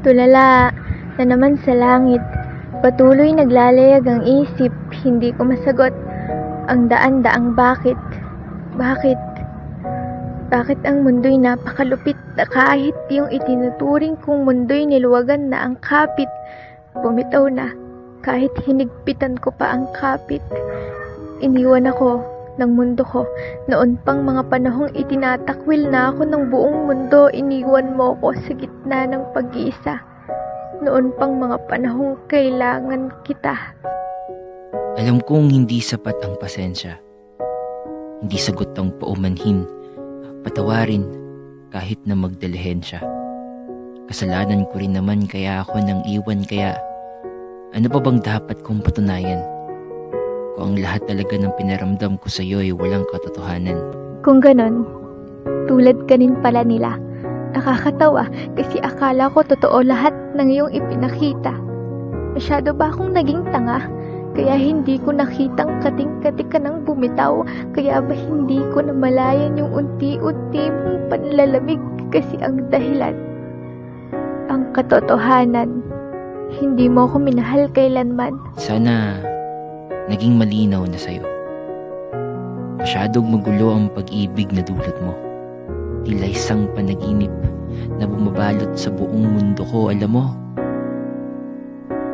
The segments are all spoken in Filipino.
Tulala na naman sa langit, patuloy naglalayag ang isip, hindi ko masagot ang daan-daang bakit. Bakit? Bakit ang mundo'y napakalupit na kahit yung itinuturing kong mundo'y niluwagan na ang kapit, bumitaw na kahit hinigpitan ko pa ang kapit. Iniwan ako ng mundo ko, noon pang mga panahong itinatakwil na ako ng buong mundo, iniwan mo ko sa gitna ng pag-iisa. Noon pang mga panahong kailangan kita. Alam kong hindi sapat ang pasensya. Hindi sagot ang paumanhin, patawarin kahit na magdalihensya. Kasalanan ko rin naman kaya ako nang iwan, kaya ano pa bang dapat kong patunayan? Kung ang lahat talaga ng pinaramdam ko sa iyo ay walang katotohanan. Kung ganon, tulad ka rin pala nila. Nakakatawa kasi akala ko totoo lahat ng iyong ipinakita. Masyado ba akong naging tanga? Kaya hindi ko nakitang kating-katik ka nang bumitaw. Kaya ba hindi ko namalayan yung unti-unti mong panlalamig? Kasi ang dahilan, ang katotohanan, hindi mo ko minahal kailanman. Sana naging malinaw na sa'yo. Masyadong magulo ang pag-ibig na dulot mo. Tila isang panaginip na bumabalot sa buong mundo ko. Alam mo,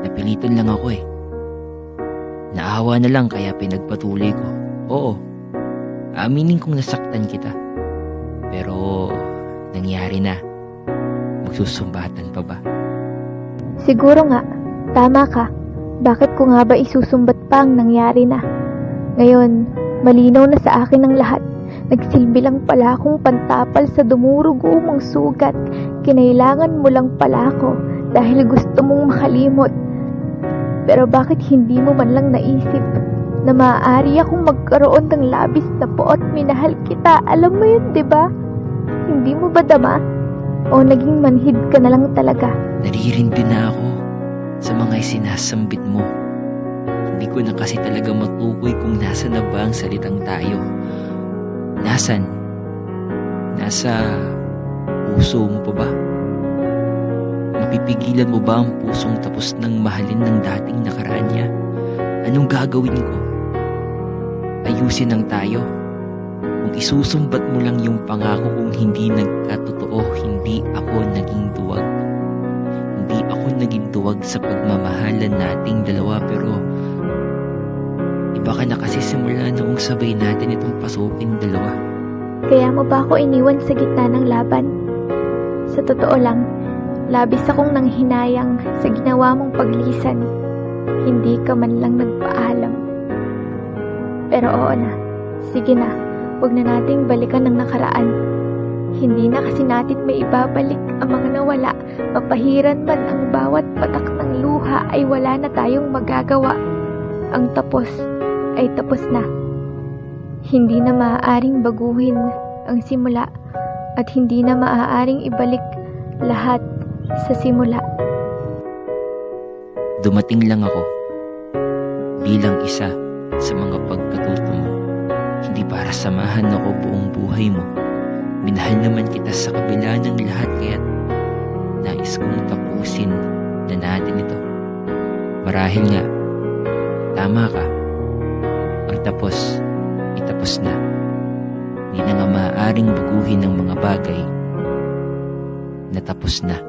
napilitan lang ako eh. Naawa na lang kaya pinagpatuloy ko. Oo, aaminin kong nasaktan kita. Pero nangyari na. Magsusumbatan pa ba? Siguro nga, tama ka. Bakit ko nga ba isusumbat pa ang nangyari na? Ngayon, malinaw na sa akin ang lahat. Nagsilbi lang pala akong pantapal sa dumurugo mong sugat. Kinailangan mo lang pala ako dahil gusto mong makalimot. Pero bakit hindi mo man lang naisip na maaari akong magkaroon ng labis na poot minahal kita? Alam mo yun, di ba? Hindi mo ba dama? O naging manhid ka na lang talaga? Naririndi na ako sa mga sinasambit mo. Hindi ko na kasi talaga matukoy kung nasa na ba ang salitang tayo. Nasan? Nasa puso mo pa ba? Mapipigilan mo ba ang pusong tapos ng mahalin ng dating nakaraan niya? Anong gagawin ko? Ayusin ang tayo. Kung isusumbat mo lang yung pangako kong hindi nagkatotoo, hindi ako naging duwag. Hindi ako naging duwag sa pagmamahalan nating dalawa, pero iba ka na kasi simula noong sabay natin itong pasukin dalawa. Kaya mo ba ako iniwan sa gitna ng laban? Sa totoo lang, labis akong nanghinayang sa ginawa mong paglisan. Hindi ka man lang nagpaalam. Pero oo na, sige na, huwag na nating balikan ang nakaraan. Hindi na kasi natin may ibabalik ang mga nawala. Mapahiran man ang bawat patak ng luha ay wala na tayong magagawa. Ang tapos ay tapos na. Hindi na maaaring baguhin ang simula at hindi na maaaring ibalik lahat sa simula. Dumating lang ako bilang isa sa mga pagkatuto mo. Hindi para samahan ako buong buhay mo. Minahal naman kita sa kabila ng lahat, kaya nais kong tapusin na natin ito. Marahil nga, tama ka. Ang tapos, itapos na. Hindi na nga maaaring baguhin ang mga bagay na tapos na.